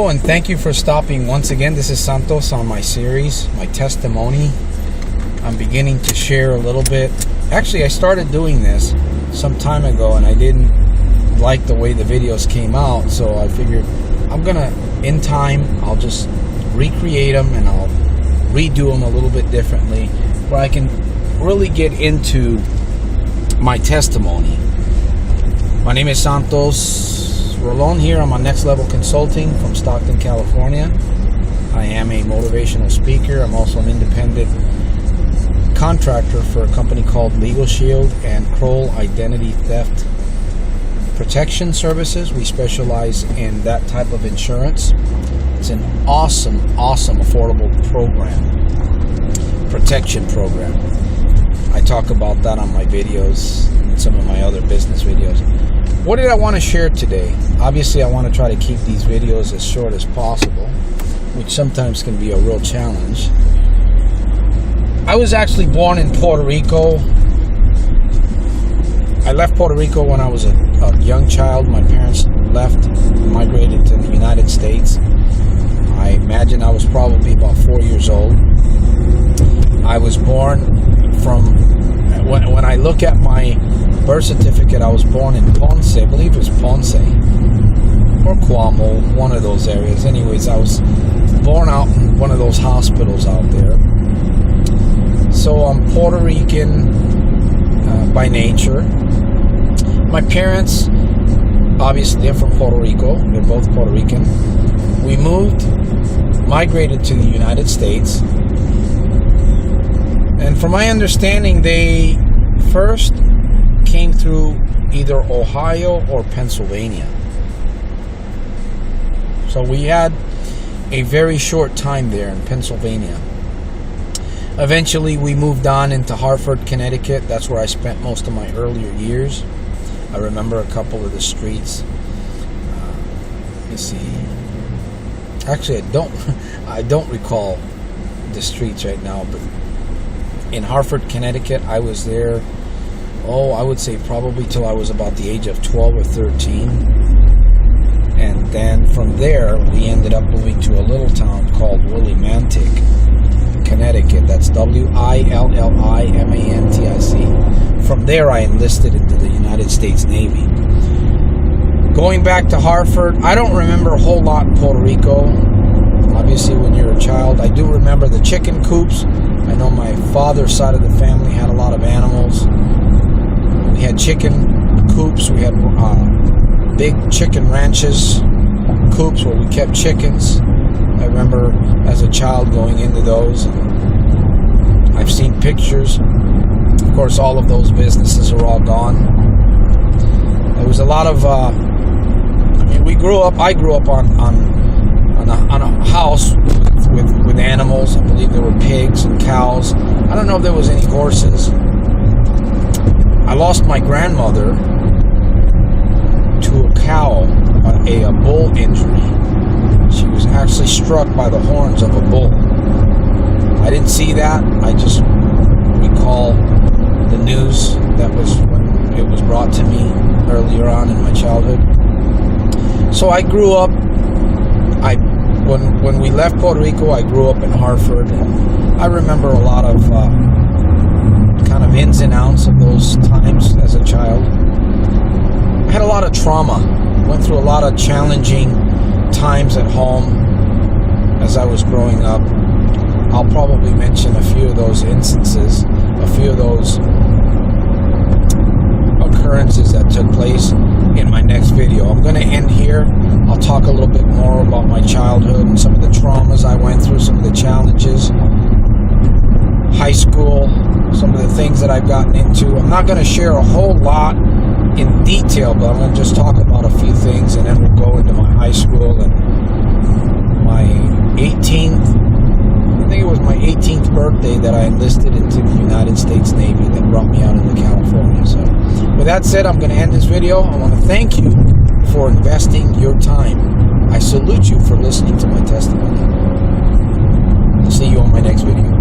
And thank you for stopping once again. This is Santos on my series, my testimony. I'm beginning to share a little bit. Actually, I started doing this some time ago and I didn't like the way the videos came out, so I figured I'm gonna, in time, I'll just recreate them and I'll redo them a little bit differently where I can really get into my testimony. My name is Santos Rolon here. I'm on Next Level Consulting from Stockton, California. I am a motivational speaker. I'm also an independent contractor for a company called Legal Shield and Kroll Identity Theft Protection Services. We specialize in that type of insurance. It's an awesome, affordable program, protection program. I talk about that on my videos and some of my other business videos. What did I want to share today? Obviously, I want to try to keep these videos as short as possible, which sometimes can be a real challenge. I was actually born in Puerto Rico. I left Puerto Rico when I was a young child. My parents left, migrated to the United States. I imagine I was probably about 4 years old. I was born from, when I look at my birth certificate, I was born in Ponce. I believe it was Ponce or Cuomo, one of those areas. Anyways, I was born out in one of those hospitals out there. So I'm Puerto Rican by nature. My parents, obviously, they're from Puerto Rico. They're both Puerto Rican. We migrated to the United States. And from my understanding, they first came through either Ohio or Pennsylvania. So we had a very short time there in Pennsylvania. Eventually we moved on into Hartford, Connecticut. That's where I spent most of my earlier years. I remember a couple of the streets. Let me see. Actually, I don't recall the streets right now, but in Hartford, Connecticut, I was there, I would say probably till I was about the age of 12 or 13. And then from there, we ended up moving to a little town called Willimantic, Connecticut. That's Willimantic. From there, I enlisted into the United States Navy. Going back to Hartford, I don't remember a whole lot in Puerto Rico. Obviously, when you're a child, I do remember the chicken coops. I know my father's side of the family had a lot of animals. We had chicken coops. We had big chicken ranches, coops where we kept chickens. I remember as a child going into those. I've seen pictures. Of course, all of those businesses are all gone. There was a lot of, I grew up on a house with animals. I believe there were pigs and cows. I don't know if there was any horses. I lost my grandmother to a cow, a bull injury. She was actually struck by the horns of a bull. I didn't see that. I just recall the news that was when it was brought to me earlier on in my childhood. So I grew up. When we left Puerto Rico, I grew up in Hartford, and I remember a lot of kind of ins and outs of those times as a child. I had a lot of trauma, went through a lot of challenging times at home as I was growing up. I'll probably mention a few of those instances, a few of those occurrences that took place in my next video. I'm going to end here. I'll talk a little bit more about my childhood and some of the traumas I went through, some of the challenges, high school, some of the things that I've gotten into. I'm not going to share a whole lot in detail, but I'm going to just talk about a few things, and then we'll go into my high school and my 18th, I think it was my 18th birthday that I enlisted into the United States Navy that brought me out into California. So with that said, I'm going to end this video. I want to thank you for investing your time. I salute you for listening to my testimony. I'll see you on my next video.